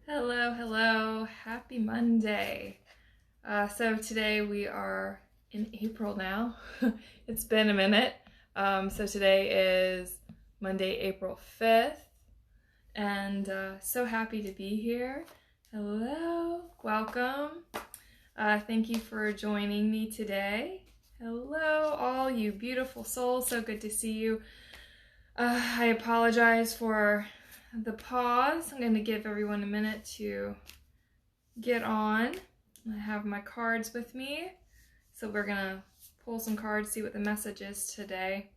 Hello, hello. Happy Monday. So today we are in April now. It's been a minute. So today is Monday, April 5th, and so happy to be here. Hello, welcome. Thank you for joining me today. Hello, all you beautiful souls. So good to see you. I apologize for the pause. I'm going to give everyone a minute to get on. I have my cards with me, so we're going to pull some cards, see what the message is today.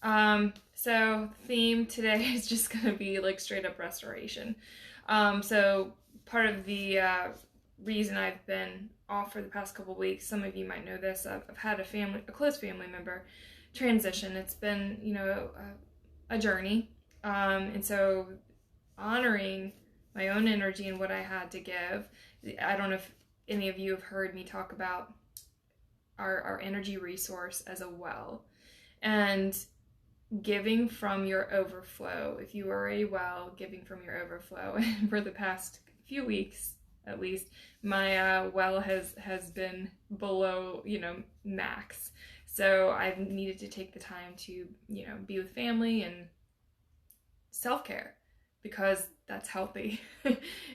So theme today is just going to be like straight up restoration. So part of the reason I've been off for the past couple weeks, some of you might know this, I've had a close family member transition. It's been, a journey. And so honoring my own energy and what I had to give. I don't know if any of you have heard me talk about our energy resource as a well. And giving from your overflow. If you are a well, giving from your overflow. And for the past few weeks, at least, my well has been below, max. So I've needed to take the time to, be with family and self-care because that's healthy.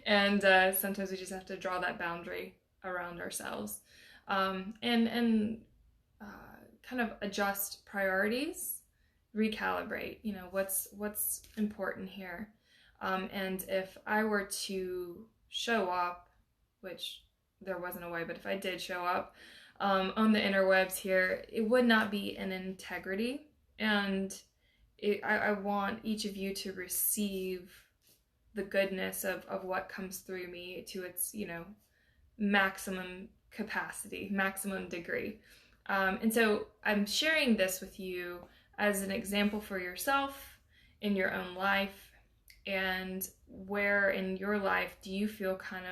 And sometimes we just have to draw that boundary around ourselves, and kind of adjust priorities, recalibrate, what's important here. And if I were to show up, which there wasn't a way, but if I did show up on the interwebs here, it would not be in integrity. And I want each of you to receive the goodness of what comes through me to its, maximum capacity, maximum degree. And so I'm sharing this with you as an example for yourself in your own life. And where in your life do you feel kind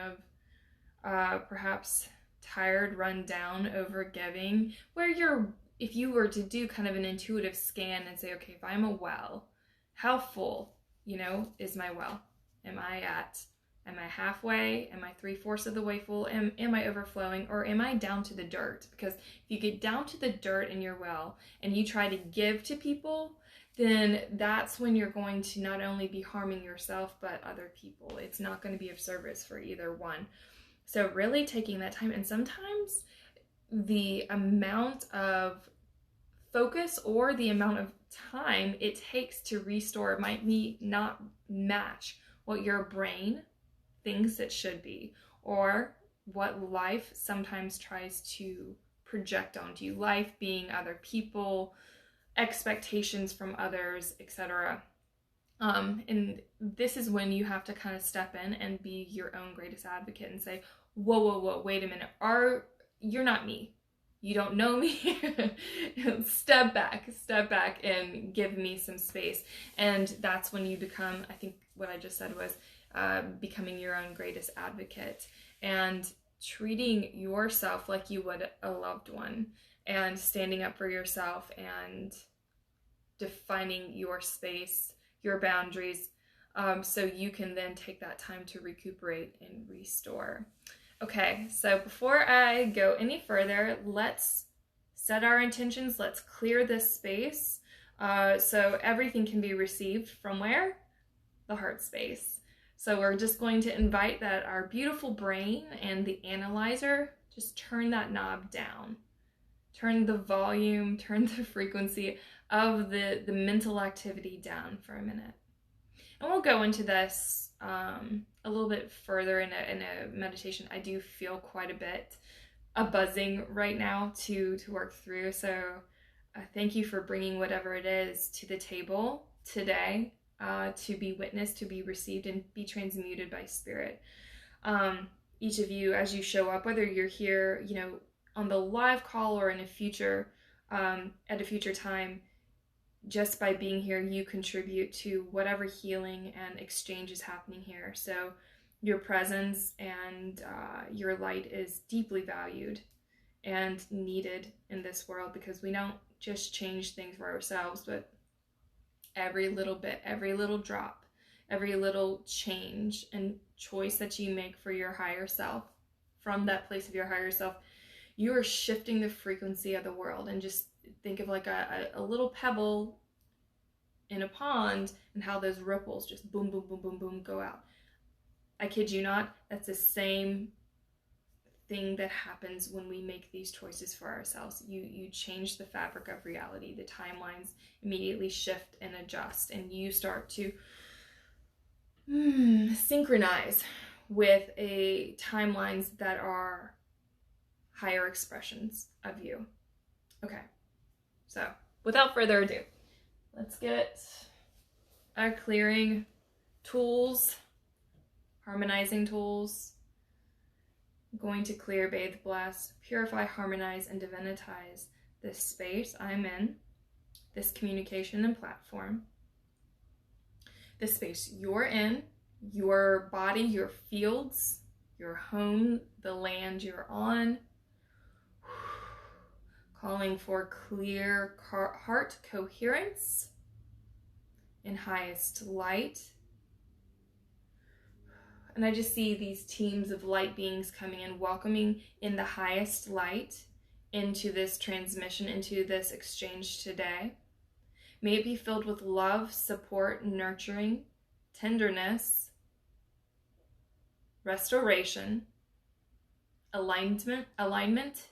of perhaps tired, run down, over giving, where if you were to do kind of an intuitive scan and say, okay, if I'm a well, how full, is my well? Am I halfway? Am I 3/4 of the way full? Am I overflowing, or am I down to the dirt? Because if you get down to the dirt in your well and you try to give to people, then that's when you're going to not only be harming yourself, but other people. It's not going to be of service for either one. So really taking that time, and sometimes the amount of focus or the amount of time it takes to restore might not match what your brain thinks it should be, or what life sometimes tries to project onto you. Life being other people, expectations from others, etc. And this is when you have to kind of step in and be your own greatest advocate and say, whoa, wait a minute. You're not me. You don't know me. Step back and give me some space. And that's when you become, I think what I just said was becoming your own greatest advocate and treating yourself like you would a loved one, and standing up for yourself and defining your space, your boundaries, so you can then take that time to recuperate and restore. Okay, so before I go any further, let's set our intentions. Let's clear this space so everything can be received from where? The heart space. So we're just going to invite that our beautiful brain and the analyzer, just turn that knob down. Turn the volume, turn the frequency of the mental activity down for a minute. And we'll go into this a little bit further in a meditation. I do feel quite a bit a buzzing right now to work through. So thank you for bringing whatever it is to the table today, to be witnessed, to be received, and be transmuted by spirit. Each of you, as you show up, whether you're here, on the live call or in a future, at a future time, just by being here, you contribute to whatever healing and exchange is happening here. So your presence and your light is deeply valued and needed in this world, because we don't just change things for ourselves, but every little bit, every little drop every little change and choice that you make for your higher self, from that place of your higher self, you are shifting the frequency of the world. And just think of like a little pebble in a pond and how those ripples just boom, boom, boom, boom, boom go out. I kid you not, that's the same thing that happens when we make these choices for ourselves. You change the fabric of reality. The timelines immediately shift and adjust, and you start to synchronize with timelines that are higher expressions of you. Okay, so without further ado, let's get our clearing tools, harmonizing tools. I'm going to clear, bathe, bless, purify, harmonize, and divinitize this space I'm in, this communication and platform, this space you're in, your body, your fields, your home, the land you're on. Calling for clear heart coherence in highest light. And I just see these teams of light beings coming in, welcoming in the highest light into this transmission, into this exchange today. May it be filled with love, support, nurturing, tenderness, restoration, alignment,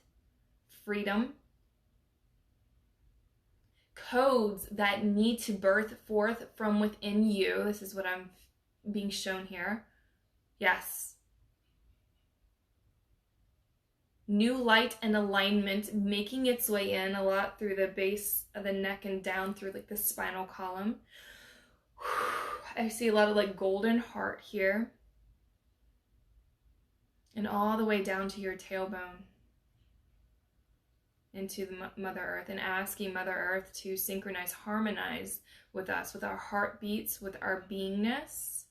freedom, codes that need to birth forth from within you. This is what I'm being shown here. Yes. New light and alignment making its way in a lot through the base of the neck and down through like the spinal column. I see a lot of like golden heart here. And all the way down to your tailbone. Into the Mother Earth, and asking Mother Earth to synchronize, harmonize with us, with our heartbeats, with our beingness.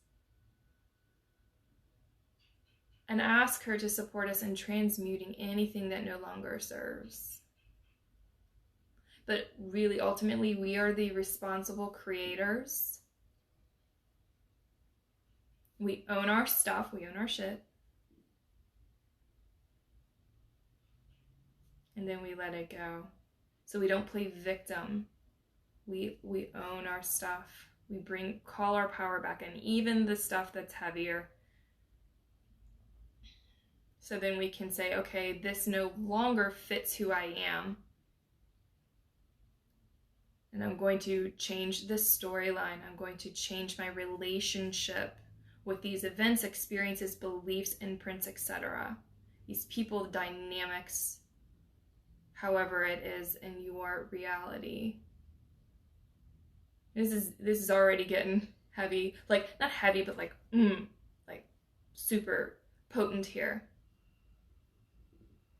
And ask her to support us in transmuting anything that no longer serves. But really, ultimately, we are the responsible creators. We own our stuff, we own our shit. And then we let it go. So we don't play victim. We own our stuff. We call our power back in, even the stuff that's heavier. So then we can say, okay, this no longer fits who I am. And I'm going to change this storyline. I'm going to change my relationship with these events, experiences, beliefs, imprints, etc. These people, dynamics, however it is in your reality. This is already getting heavy. Like, not heavy, but like super potent here.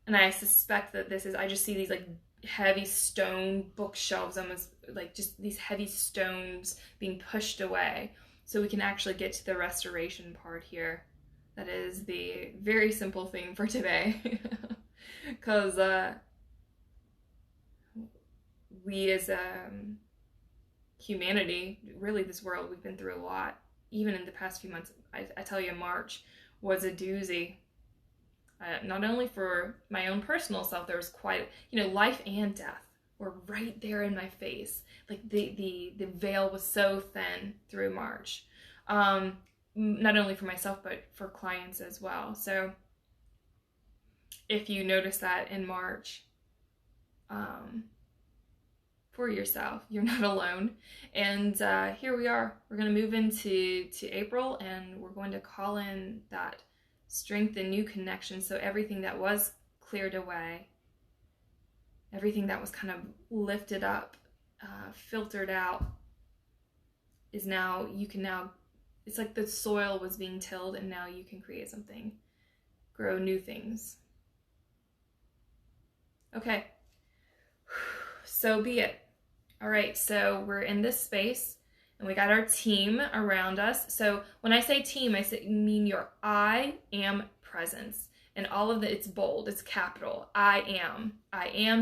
And I suspect that I just see these like heavy stone bookshelves, almost like just these heavy stones being pushed away. So we can actually get to the restoration part here. That is the very simple thing for today. Because we as humanity, really this world, we've been through a lot. Even in the past few months, I tell you, March was a doozy. Not only for my own personal self, there was quite, life and death were right there in my face. Like the veil was so thin through March. Not only for myself, but for clients as well. So if you notice that in March, for yourself, you're not alone. And here we are. We're going to move into April, and we're going to call in that strength and new connection. So everything that was cleared away, everything that was kind of lifted up, filtered out, is now, it's like the soil was being tilled, and now you can create something, grow new things. Okay, so be it. All right, so we're in this space, and we got our team around us. So when I say team, I mean your I am presence. And all of it's bold, it's capital. I am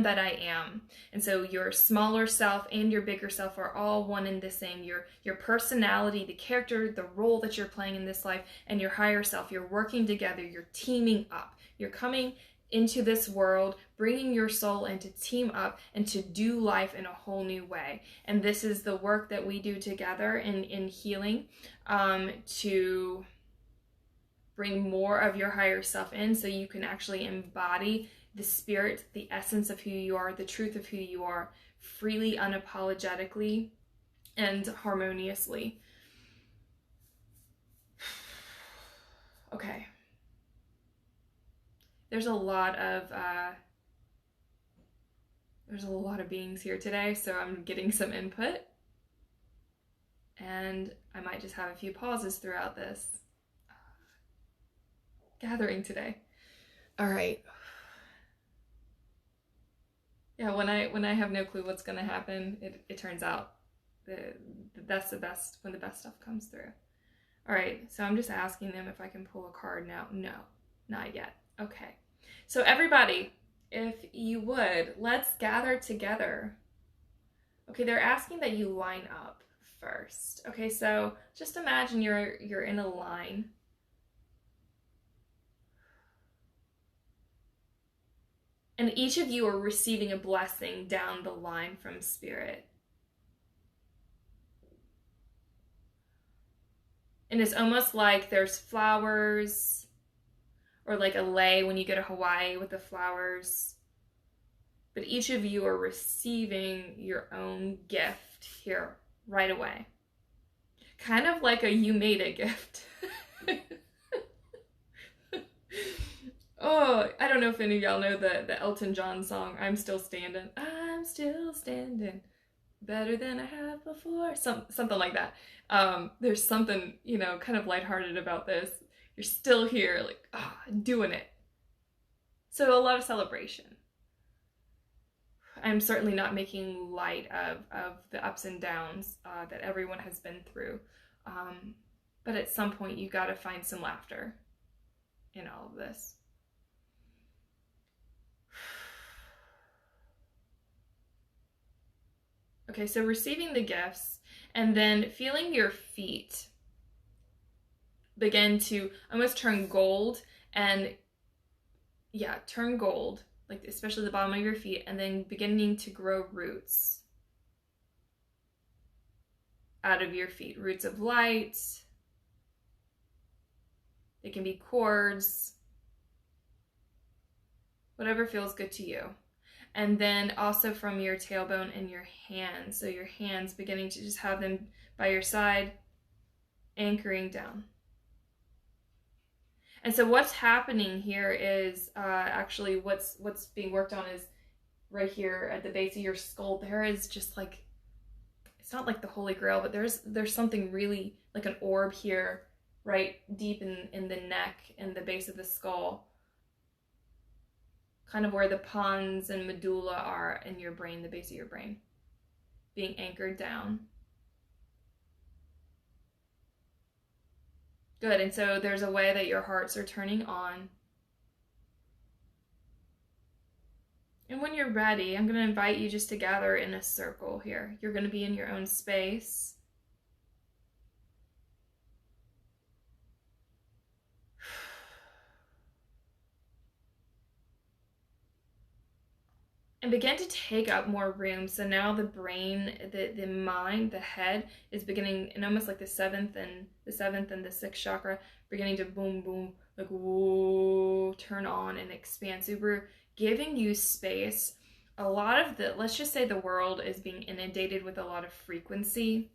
that I am. And so your smaller self and your bigger self are all one and the same. Your personality, the character, the role that you're playing in this life, and your higher self, you're working together, you're teaming up. You're coming into this world, bringing your soul in to team up and to do life in a whole new way. And this is the work that we do together in healing, to bring more of your higher self in so you can actually embody the spirit, the essence of who you are, the truth of who you are, freely, unapologetically, and harmoniously. Okay. There's a lot of beings here today, so I'm getting some input. And I might just have a few pauses throughout this gathering today. All right. Yeah, when I have no clue what's going to happen, it turns out that's the best, when the best stuff comes through. All right, so I'm just asking them if I can pull a card now. No, not yet. Okay. So everybody, if you would, let's gather together. Okay, they're asking that you line up first. Okay, so just imagine you're in a line. And each of you are receiving a blessing down the line from Spirit. And it's almost like there's flowers, or like a lei when you go to Hawaii with the flowers. But each of you are receiving your own gift here right away. Kind of like a you made it gift. Oh, I don't know if any of y'all know the Elton John song, I'm Still Standing. I'm still standing, better than I have before. Something like that. There's something, kind of lighthearted about this. You're still here, like, doing it. So a lot of celebration. I'm certainly not making light of the ups and downs that everyone has been through. But at some point, you got to find some laughter in all of this. Okay, so receiving the gifts and then feeling your feet begin to almost turn gold, and turn gold, like especially the bottom of your feet, and then beginning to grow roots out of your feet, roots of light. They can be cords, whatever feels good to you. And then also from your tailbone and your hands. So your hands, beginning to just have them by your side, anchoring down. And so what's happening here is actually what's being worked on is right here at the base of your skull. There is just like, it's not like the Holy Grail, but there's something really like an orb here, right deep in the neck and the base of the skull. Kind of where the pons and medulla are in your brain, the base of your brain, being anchored down. Good, and so there's a way that your hearts are turning on. And when you're ready, I'm going to invite you just to gather in a circle here. You're going to be in your own space. And begin to take up more room. So now the brain, the mind, the head is beginning, and almost like the seventh and the sixth chakra, beginning to boom, boom, like whoa, turn on and expand. So we're giving you space. A lot of let's just say the world is being inundated with a lot of frequency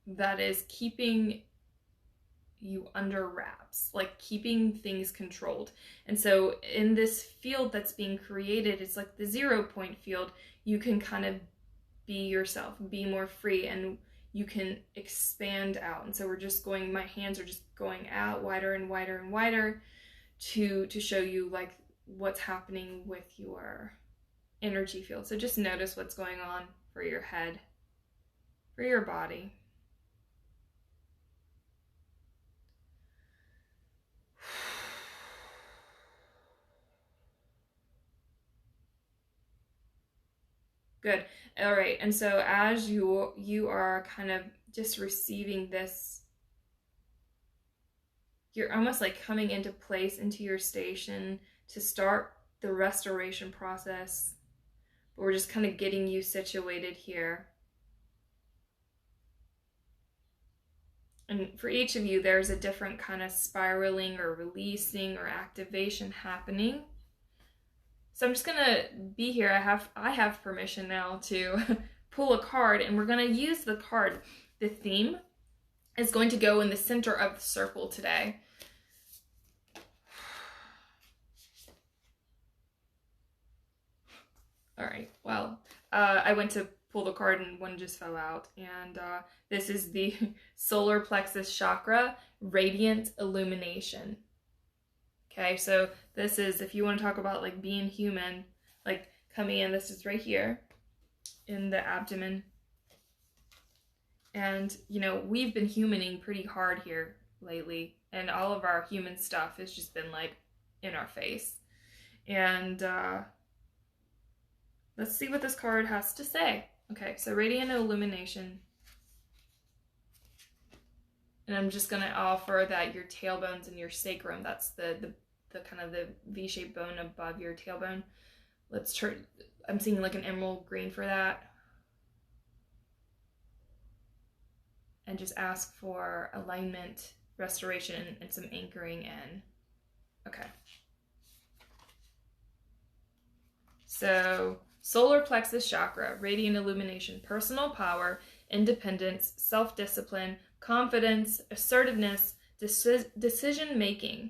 that is keeping you under wraps, like keeping things controlled. And so in this field that's being created, it's like the 0 point field. You can kind of be yourself, be more free, and you can expand out. And so my hands are just going out wider and wider and wider to show you like what's happening with your energy field. So just notice what's going on for your head, for your body. Good. All right. And so as you are kind of just receiving this, you're almost like coming into place into your station to start the restoration process. But we're just kind of getting you situated here. And for each of you, there's a different kind of spiraling or releasing or activation happening. So I'm just gonna be here. I have permission now to pull a card, and we're gonna use the card. The theme is going to go in the center of the circle today. All right, well, I went to pull the card and one just fell out. And this is the solar plexus chakra, radiant illumination. Okay, so this is, if you want to talk about like being human, like coming in, this is right here in the abdomen. And, you know, we've been humaning pretty hard here lately, and all of our human stuff has just been like in our face. And let's see what this card has to say. Okay, so radiant illumination. And I'm just going to offer that your tailbones and your sacrum, that's the kind of the V-shaped bone above your tailbone. Let's turn, I'm seeing like an emerald green for that. And just ask for alignment, restoration, and some anchoring in. Okay. So, solar plexus chakra, radiant illumination, personal power, independence, self-discipline, confidence, assertiveness, decision-making,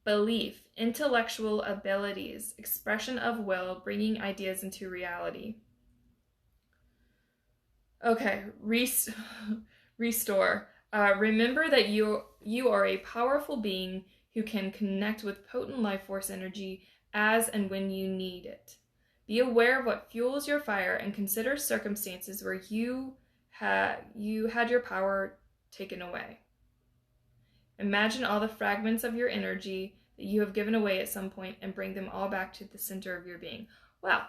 belief, intellectual abilities, expression of will, bringing ideas into reality. Okay, restore. Remember that you are a powerful being who can connect with potent life force energy as and when you need it. Be aware of what fuels your fire and consider circumstances where you had your power taken away. Imagine all the fragments of your energy that you have given away at some point and bring them all back to the center of your being. Wow.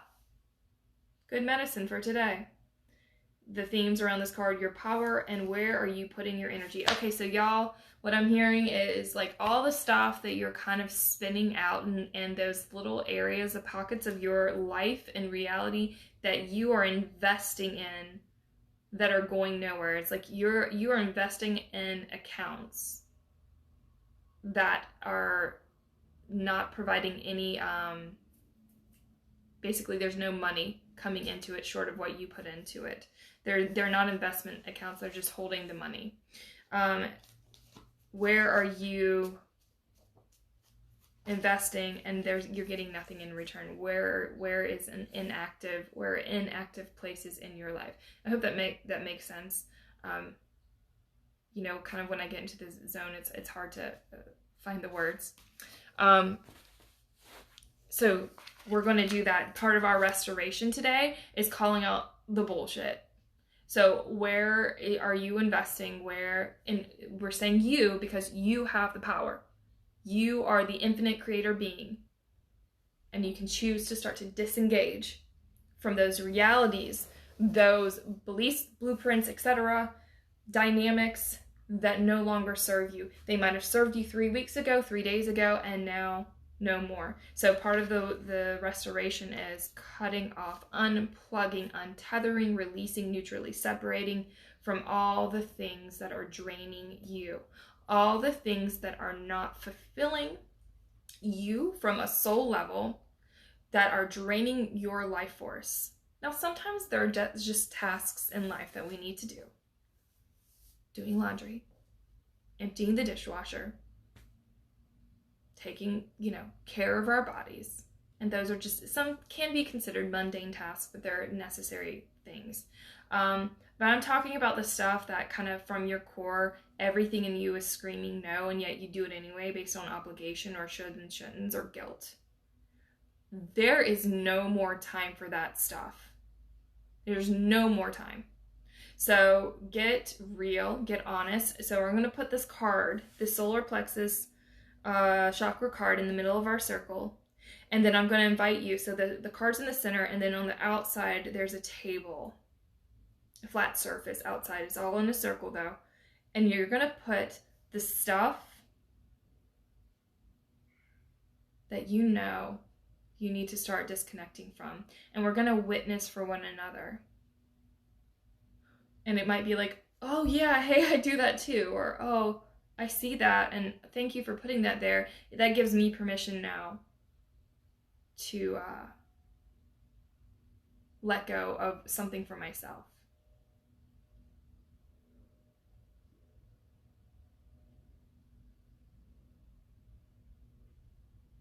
Good medicine for today. The themes around this card, your power and where are you putting your energy. Okay, so y'all, what I'm hearing is like all the stuff that you're kind of spinning out in those little areas, the pockets of your life and reality that you are investing in that are going nowhere. It's like you are investing in accounts that are not providing any, basically there's no money coming into it short of what you put into it. They're not investment accounts, they're just holding the money. Where are you investing and you're getting nothing in return? Where is where are inactive places in your life? I hope that makes sense. You know, kind of when I get into this zone, it's hard to find the words. So we're going to do that. Part of our restoration today is calling out the bullshit. So where are you investing? We're saying you because you have the power. You are the infinite creator being. And you can choose to start to disengage from those realities, those beliefs, blueprints, etc., dynamics that no longer serve you. They might have served you 3 weeks ago, 3 days ago, and now no more. So part of the restoration is cutting off, unplugging, untethering, releasing, neutrally separating from all the things that are draining you, all the things that are not fulfilling you from a soul level, that are draining your life force. Now, sometimes there are just tasks in life that we need to do. Doing laundry, emptying the dishwasher, taking, care of our bodies. And those are just, some can be considered mundane tasks, but they're necessary things. But I'm talking about the stuff that kind of from your core, everything in you is screaming no, and yet you do it anyway based on obligation or should and shouldn'ts or guilt. There is no more time for that stuff. There's no more time. So get real, get honest. So we're going to put this card, the solar plexus chakra card, in the middle of our circle. And then I'm going to invite you. So the card's in the center, and then on the outside, there's a table, a flat surface outside. It's all in a circle though. And you're going to put the stuff that you know you need to start disconnecting from. And we're going to witness for one another. And it might be like, oh yeah, hey, I do that too. Or, oh, I see that, and thank you for putting that there. That gives me permission now to let go of something for myself.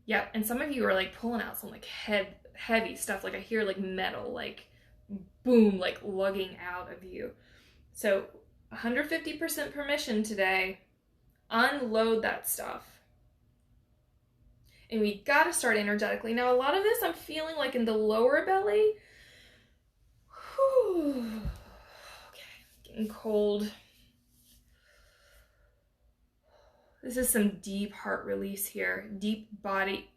Yeah, and some of you are like pulling out some like heavy stuff. Like I hear like metal, like boom, like lugging out of you. So 150% permission today. Unload that stuff. And we got to start energetically. Now, a lot of this I'm feeling like in the lower belly. Whew. Okay, getting cold. This is some deep heart release here. Deep body.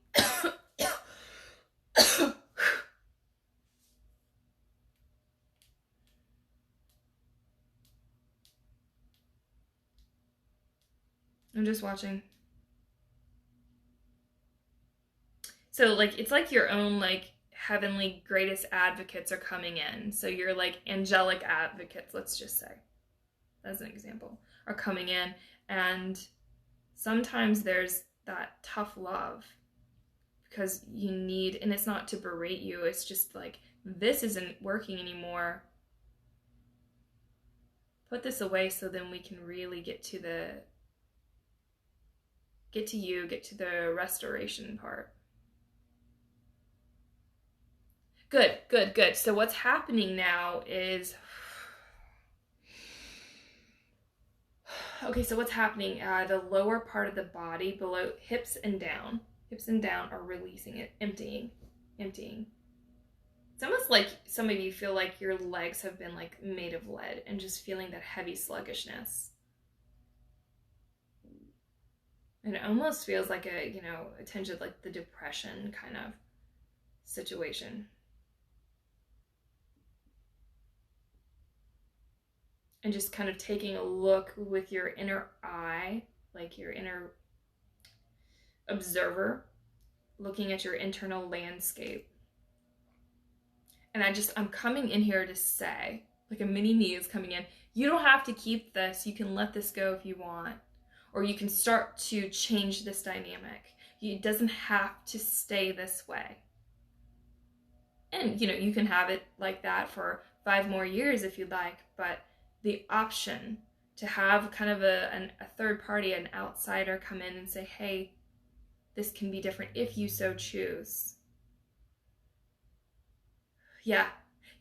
I'm just watching. So like it's like your own like heavenly greatest advocates are coming in. So you're like angelic advocates, let's just say, as an example, are coming in. And sometimes there's that tough love because you need, and it's not to berate you, it's just like, this isn't working anymore. Put this away so then we can really get to the restoration part. Good, good, good. So what's happening now is, okay, so what's happening? The lower part of the body, below hips and down are releasing it, emptying. It's almost like some of you feel like your legs have been like made of lead and just feeling that heavy sluggishness. And it almost feels like a tinge of like the depression kind of situation. And just kind of taking a look with your inner eye, like your inner observer, looking at your internal landscape. And I'm coming in here to say, like a mini me is coming in, you don't have to keep this. You can let this go if you want. Or you can start to change this dynamic. It doesn't have to stay this way. And, you can have it like that for 5 more years if you'd like, but the option to have kind of a third party, an outsider come in and say, hey, this can be different if you so choose. Yeah.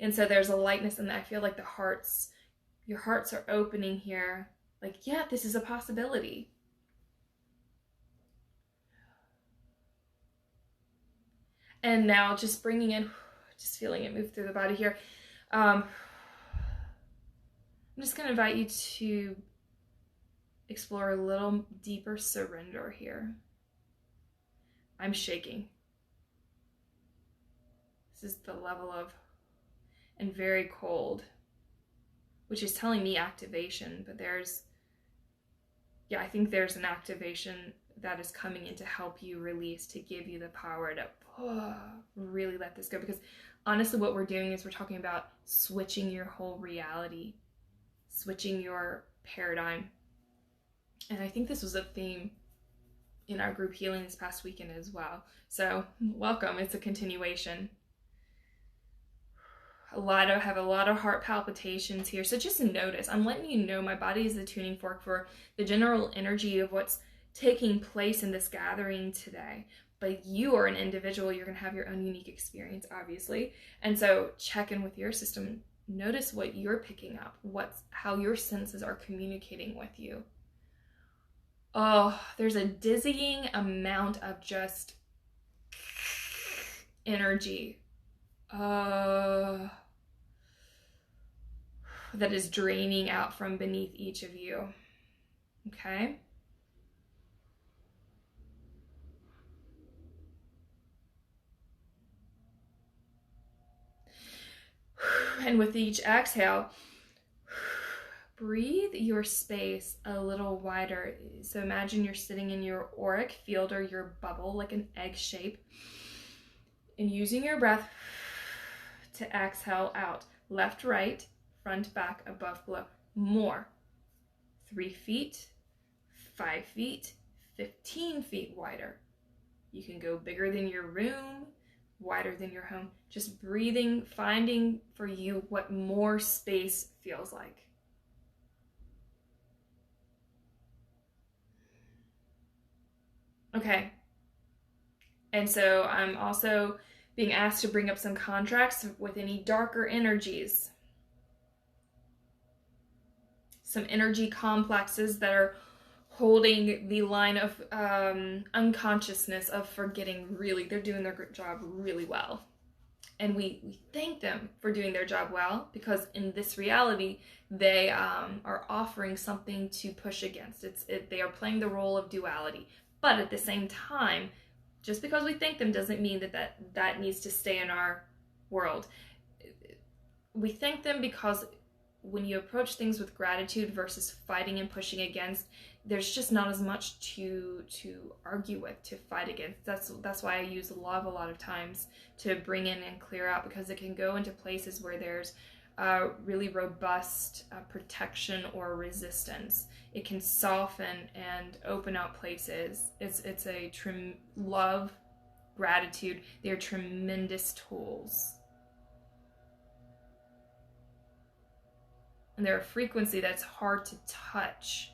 And so there's a lightness, and I feel like your hearts are opening here. Like, yeah, this is a possibility. And now just bringing in, just feeling it move through the body here. I'm just going to invite you to explore a little deeper surrender here. I'm shaking. This is the level of, and very cold, which is telling me activation, but I think there's an activation that is coming in to help you release, to give you the power to really let this go. Because honestly, what we're doing is we're talking about switching your whole reality, switching your paradigm. And I think this was a theme in our group healing this past weekend as well. So welcome, it's a continuation. Have a lot of heart palpitations here. So just notice, I'm letting you know my body is the tuning fork for the general energy of what's taking place in this gathering today. But you are an individual, you're gonna have your own unique experience, obviously. And so check in with your system. Notice what you're picking up, how your senses are communicating with you. Oh, there's a dizzying amount of just energy. That is draining out from beneath each of you. Okay? And with each exhale, breathe your space a little wider. So imagine you're sitting in your auric field or your bubble, like an egg shape, and using your breath to exhale out. Left, right, front, back, above, below. More. 3 feet, 5 feet, 15 feet wider. You can go bigger than your room, wider than your home. Just breathing, finding for you what more space feels like. Okay. And so I'm also being asked to bring up some contracts with any darker energies. Some energy complexes that are holding the line of unconsciousness of forgetting. Really, they're doing their job really well. And we thank them for doing their job well, because in this reality, they are offering something to push against. They are playing the role of duality. But at the same time, just because we thank them doesn't mean that needs to stay in our world. We thank them because when you approach things with gratitude versus fighting and pushing against, there's just not as much to argue with, to fight against. That's why I use love a lot of times to bring in and clear out, because it can go into places where there's really robust protection or resistance. It can soften and open up places. It's a love, gratitude. They're tremendous tools. And they're a frequency that's hard to touch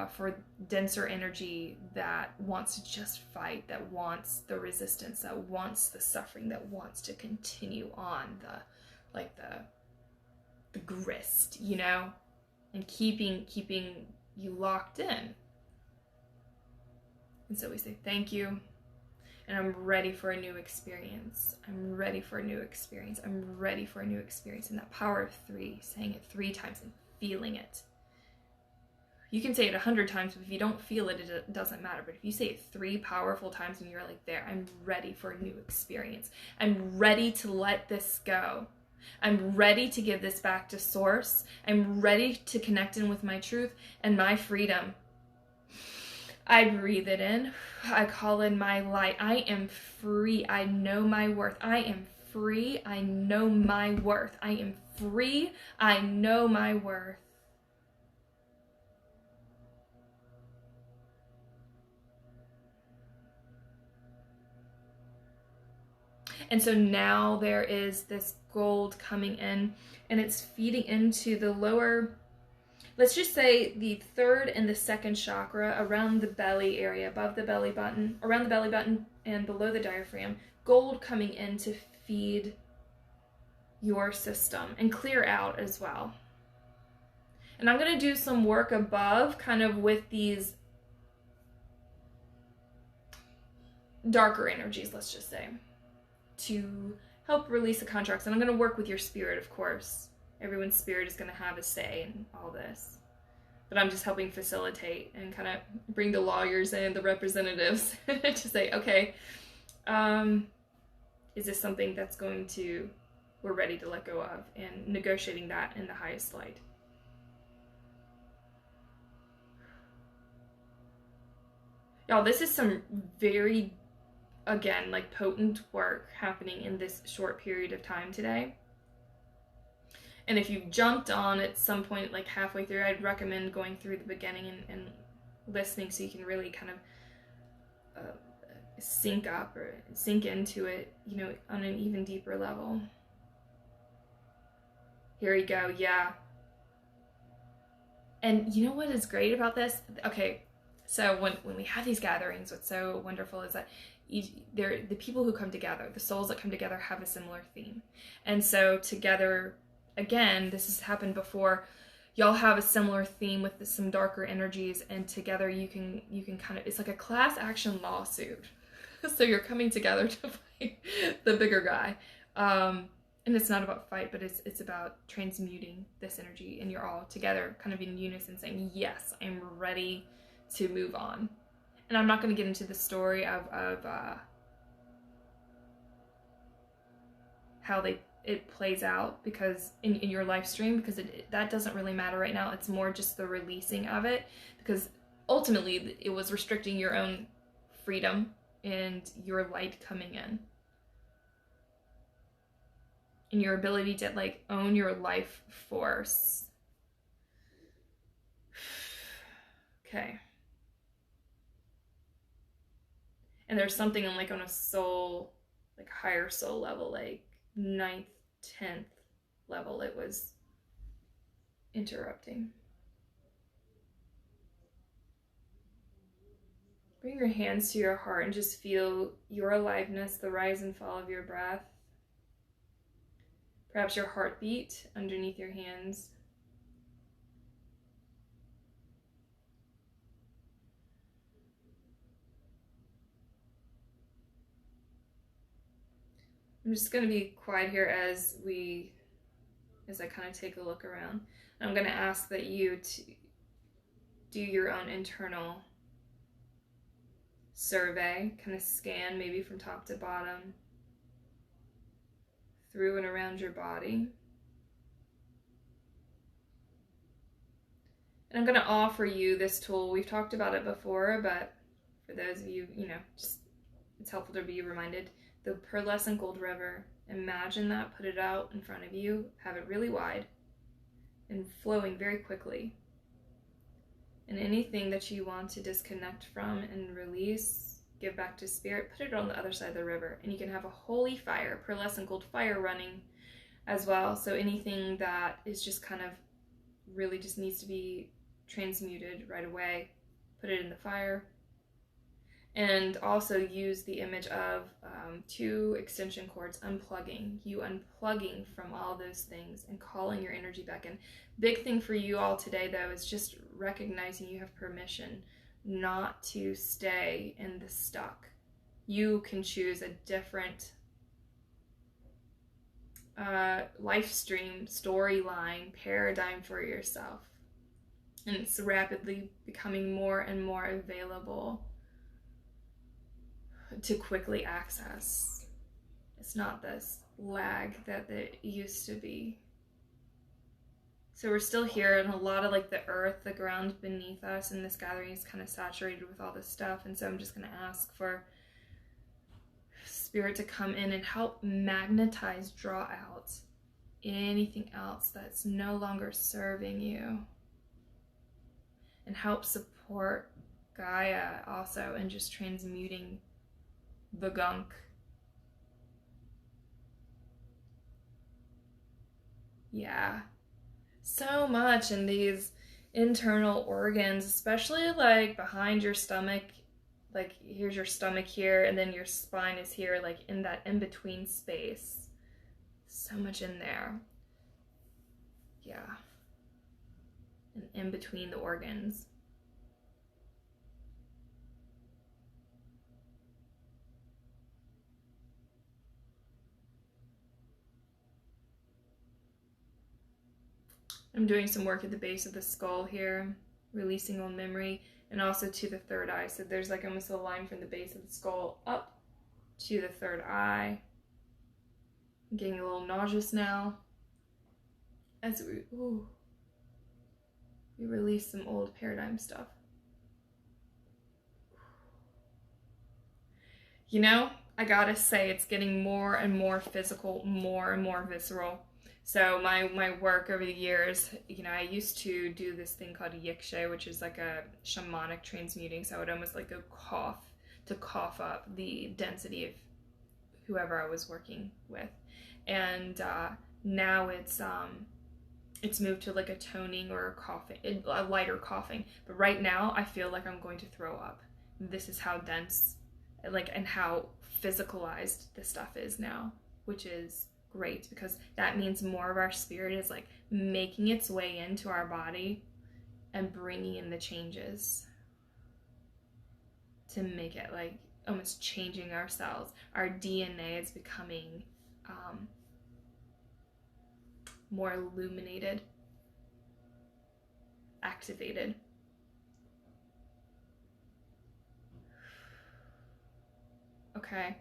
for denser energy that wants to just fight, that wants the resistance, that wants the suffering, that wants to continue on the grist, you know, and keeping you locked in. And so we say thank you. And I'm ready for a new experience. I'm ready for a new experience. I'm ready for a new experience. And that power of 3, saying it 3 times and feeling it. You can say it 100 times, but if you don't feel it, it doesn't matter. But if you say it 3 powerful times and you're like, there, I'm ready for a new experience. I'm ready to let this go. I'm ready to give this back to source. I'm ready to connect in with my truth and my freedom. I breathe it in. I call in my light. I am free. I know my worth. I am free. I know my worth. I am free. I know my worth. And so now there is this gold coming in, and it's feeding into the lower, let's just say the 3rd and the 2nd chakra, around the belly area, above the belly button, around the belly button and below the diaphragm. Gold coming in to feed your system and clear out as well. And I'm going to do some work above, kind of with these darker energies, let's just say, to help release the contracts. And I'm going to work with your spirit, of course. Everyone's spirit is going to have a say in all this. But I'm just helping facilitate and kind of bring the lawyers in, the representatives, to say, okay, is this something that's we're ready to let go of, and negotiating that in the highest light. Y'all, this is some very, again, like potent work happening in this short period of time today. And if you've jumped on at some point, like halfway through, I'd recommend going through the beginning and listening, so you can really kind of sync up or sink into it, you know, on an even deeper level. Here we go, yeah. And you know what is great about this? Okay, so when we have these gatherings, what's so wonderful is that the people who come together, the souls that come together, have a similar theme. And so together, again, this has happened before, y'all have a similar theme with some darker energies, and together you can kind of, it's like a class action lawsuit. So you're coming together to fight the bigger guy. And it's not about fight, but it's about transmuting this energy, and you're all together kind of in unison saying, yes, I'm ready to move on. And I'm not going to get into the story of how they it plays out, because in your life stream, because that doesn't really matter right now. It's more just the releasing of it, because ultimately it was restricting your own freedom and your light coming in and your ability to like own your life force. Okay. And there's something on like on a soul, like higher soul level, like 9th, 10th level, it was interrupting. Bring your hands to your heart and just feel your aliveness, the rise and fall of your breath. Perhaps your heartbeat underneath your hands. I'm just going to be quiet here as I kind of take a look around. I'm going to ask that you to do your own internal survey, kind of scan maybe from top to bottom, through and around your body. And I'm going to offer you this tool. We've talked about it before, but for those of you, just it's helpful to be reminded. The pearlescent gold river, imagine that, put it out in front of you, have it really wide and flowing very quickly. And anything that you want to disconnect from and release, give back to spirit, put it on the other side of the river. And you can have a holy fire, pearlescent gold fire running as well. So anything that is just kind of really just needs to be transmuted right away, put it in the fire. And also use the image of 2 extension cords unplugging, you unplugging from all those things and calling your energy back in. Big thing for you all today, though, is just recognizing you have permission not to stay in the stuck. You can choose a different life stream, storyline, paradigm for yourself. And it's rapidly becoming more and more available to quickly access. It's not this lag that it used to be. So we're still here, and a lot of like the earth, the ground beneath us in this gathering is kind of saturated with all this stuff. And so I'm just going to ask for spirit to come in and help magnetize, draw out anything else that's no longer serving you, and help support Gaia also in just transmuting the gunk. Yeah, so much in these internal organs, especially like behind your stomach. Like here's your stomach here, and then your spine is here, like in that in-between space. So much in there. Yeah. And in between the organs. I'm doing some work at the base of the skull here, releasing old memory, and also to the third eye. So there's like almost a line from the base of the skull up to the third eye. I'm getting a little nauseous now as we release some old paradigm stuff. You know, I gotta say, it's getting more and more physical, more and more visceral. So my work over the years, I used to do this thing called yikshe, which is like a shamanic transmuting. So I would almost like go cough up the density of whoever I was working with. And now it's moved to like a toning or a coughing, a lighter coughing. But right now I feel like I'm going to throw up. This is how dense, and how physicalized this stuff is now, which is great, because that means more of our spirit is like making its way into our body and bringing in the changes to make it like almost changing our cells. Our DNA is becoming more illuminated, activated. Okay.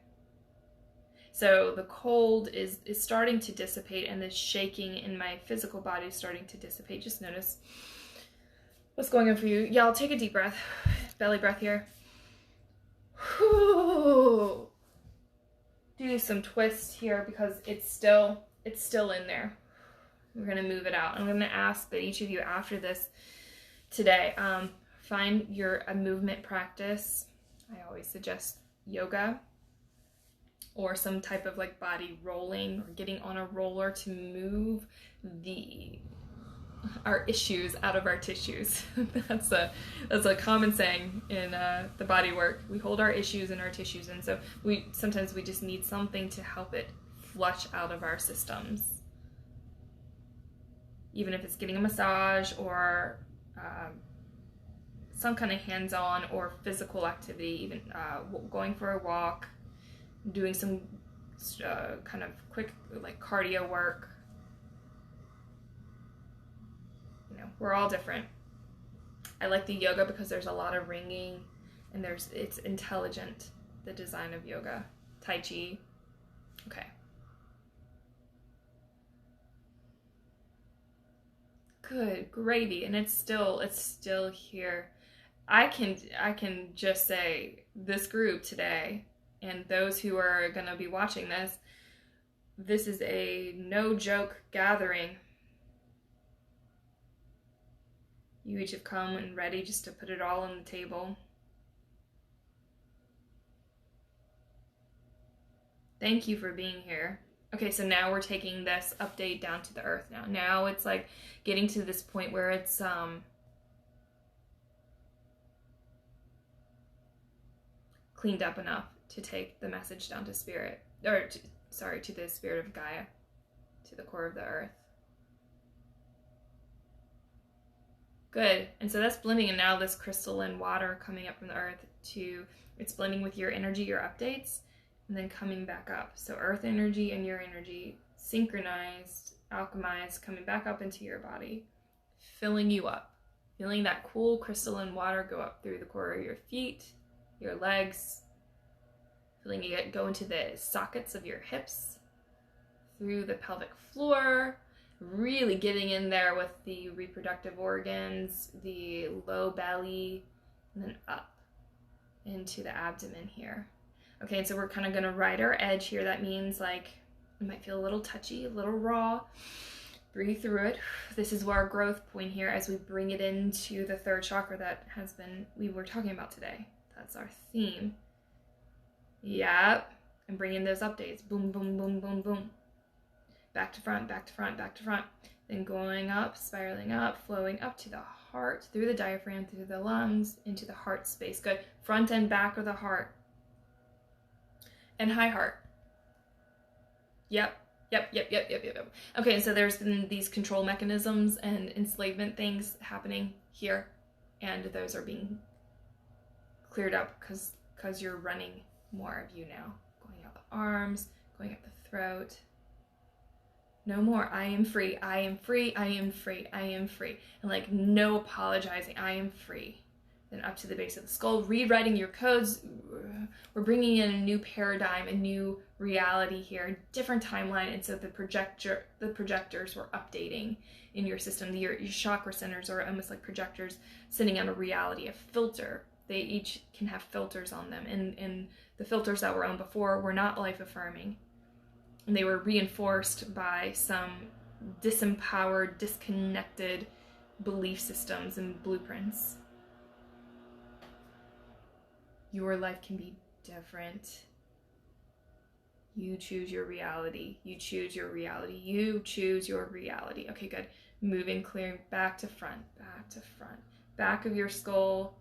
So the cold is starting to dissipate, and the shaking in my physical body is starting to dissipate. Just notice what's going on for you. Y'all take a deep breath, belly breath here. Whew. Do some twists here because it's still in there. We're gonna move it out. I'm gonna ask that each of you after this today, find a movement practice. I always suggest yoga or some type of like body rolling or getting on a roller to move our issues out of our tissues. That's a common saying in the body work. We hold our issues in our tissues, and so sometimes we just need something to help it flush out of our systems. Even if it's getting a massage or some kind of hands-on or physical activity, even going for a walk, doing some kind of quick like cardio work. We're all different. I like the yoga because there's a lot of ringing and it's intelligent, the design of yoga. Tai Chi. Okay. Good, gravy, and it's still here. I can just say this group today and those who are gonna be watching this is a no joke gathering. You each have come and ready just to put it all on the table. Thank you for being here. Okay, so now we're taking this update down to the earth now. Now it's like getting to this point where it's cleaned up enough to take the message down to spirit, to the spirit of Gaia, to the core of the earth. Good. And so that's blending, and now this crystalline water coming up from the earth it's blending with your energy, your updates, and then coming back up. So earth energy and your energy synchronized, alchemized, coming back up into your body, filling you up. Feeling that cool crystalline water go up through the core of your feet, your legs, feeling it go into the sockets of your hips, through the pelvic floor, really getting in there with the reproductive organs, the low belly, and then up into the abdomen here. Okay, and so we're kind of gonna ride our edge here. That means like it might feel a little touchy, a little raw. Breathe through it. This is our growth point here as we bring it into the third chakra that we were talking about today. That's our theme. Yep, and bring in those updates. Boom, boom, boom, boom, boom. Back to front, back to front, back to front. Then going up, spiraling up, flowing up to the heart, through the diaphragm, through the lungs, into the heart space. Good. Front and back of the heart. And high heart. Yep. Okay, and so there's been these control mechanisms and enslavement things happening here, and those are being cleared up because you're running more of you now. Going out the arms, going up the throat. No more, I am free, I am free, I am free, I am free. And like no apologizing, I am free. Then up to the base of the skull, rewriting your codes. We're bringing in a new paradigm, a new reality here, different timeline. And so the projectors were updating in your system. Your chakra centers are almost like projectors sending out a reality, a filter. They each can have filters on them. And the filters that were on before were not life affirming. And they were reinforced by some disempowered, disconnected belief systems and blueprints. Your life can be different. You choose your reality. You choose your reality. You choose your reality. Okay, good. Moving, clearing, back to front, back to front. Back of your skull.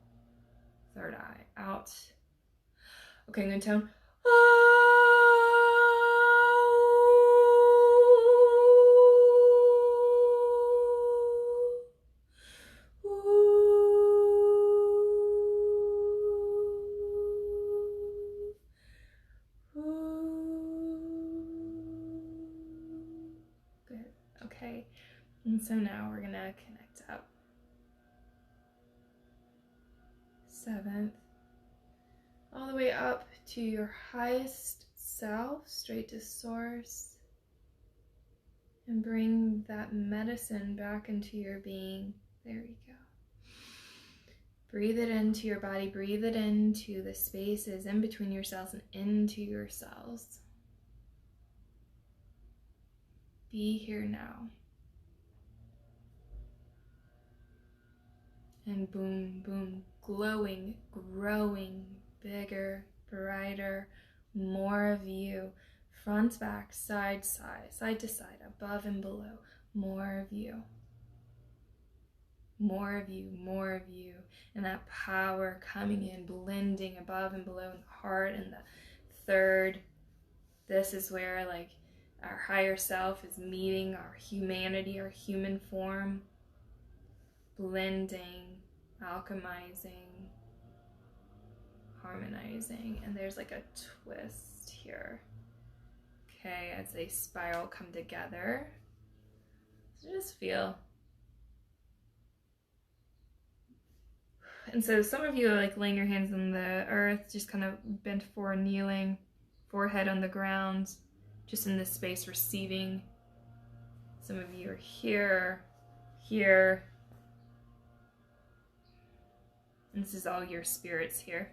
Third eye, out. Okay, I'm going to tone. Okay, and so now we're gonna connect up. 7th, all the way up to your highest self, straight to source, and bring that medicine back into your being. There you go. Breathe it into your body, breathe it into the spaces in between your cells and into your cells. Be here now. And boom, boom, glowing, growing, bigger, brighter, more of you, front, back, side, side to side, above and below, more of you. More of you, more of you, and that power coming in, blending above and below in the heart and the third. This is where like our higher self is meeting our humanity, our human form, blending, alchemizing, harmonizing, and there's like a twist here. Okay, as they spiral come together. So just feel. And so some of you are like laying your hands on the earth, just kind of bent forward, kneeling, forehead on the ground, just in this space receiving. Some of you are here, here. And this is all your spirits here.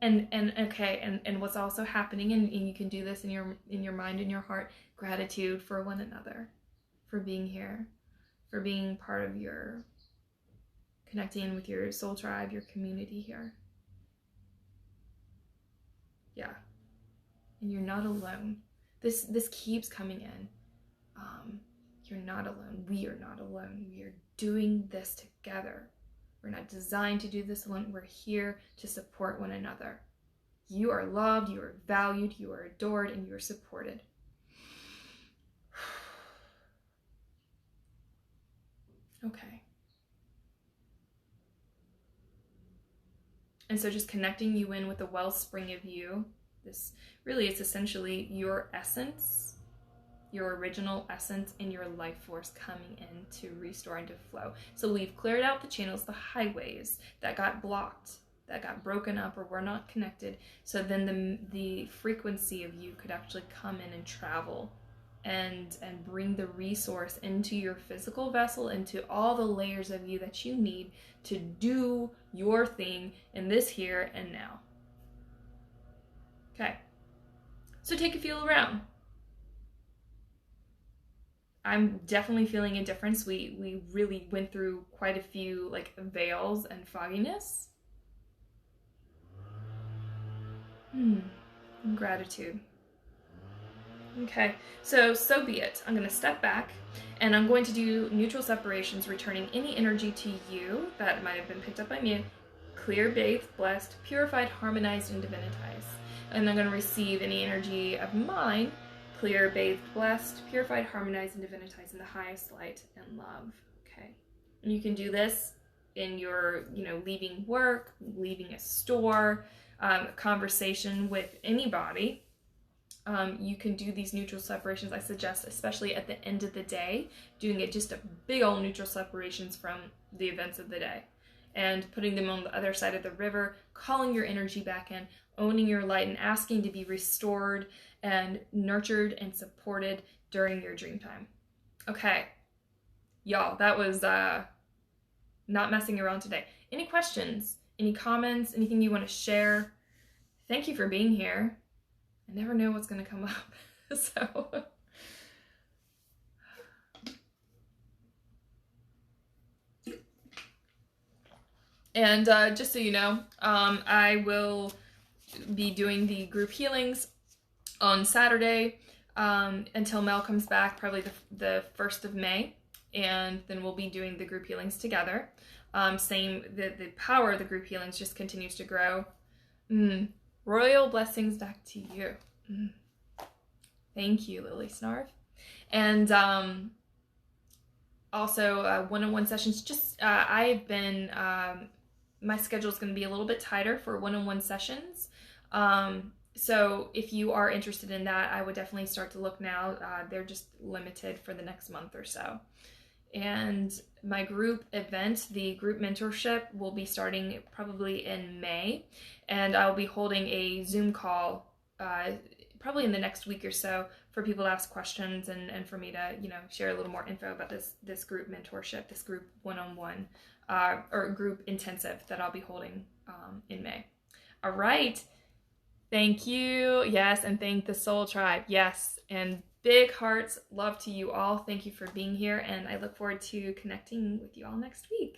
And okay, and what's also happening, and you can do this in your mind and your heart, gratitude for one another, for being here, for being part of your connecting with your soul tribe, your community here. Yeah. And you're not alone. This keeps coming in. You're not alone. We are not alone. We are doing this together. We're not designed to do this alone. We're here to support one another. You are loved, you are valued, you are adored, and you are supported. Okay. And so just connecting you in with the wellspring of you, this really is essentially your essence, your original essence and your life force coming in to restore and to flow. So we've cleared out the channels, the highways that got blocked, that got broken up or were not connected. So then the frequency of you could actually come in and travel and bring the resource into your physical vessel, into all the layers of you that you need to do your thing in this here and now. Okay, so take a feel around. I'm definitely feeling a difference. We really went through quite a few like veils and fogginess. Gratitude. Okay, so be it. I'm going to step back and I'm going to do neutral separations, returning any energy to you that might have been picked up by me. Clear, bathed, blessed, purified, harmonized, and divinitized. And I'm going to receive any energy of mine, clear, bathed, blessed, purified, harmonized, and divinitized in the highest light and love. Okay, and you can do this in your, leaving work, leaving a store, conversation with anybody. You can do these neutral separations. I suggest, especially at the end of the day, doing it just a big old neutral separations from the events of the day and putting them on the other side of the river, calling your energy back in, owning your light, and asking to be restored and nurtured and supported during your dream time. Okay, y'all, that was not messing around today. Any questions, any comments, anything you want to share? Thank you for being here. I never know what's going to come up, so. And just so you know, I will be doing the group healings on Saturday until Mel comes back, probably the 1st of May, and then we'll be doing the group healings together. The power of the group healings just continues to grow. Royal blessings back to you. Thank you, Lily Snarf. And also one-on-one sessions. Just I've been my schedule is going to be a little bit tighter for one-on-one sessions. So if you are interested in that, I would definitely start to look now. They're just limited for the next month or so. And my group event, the group mentorship, will be starting probably in May, and I'll be holding a Zoom call probably in the next week or so for people to ask questions and for me to, you know, share a little more info about this group mentorship, this group one-on-one or group intensive that I'll be holding in May. All right. Thank you. Yes. And thank the Soul Tribe. Yes. And big hearts. Love to you all. Thank you for being here. And I look forward to connecting with you all next week.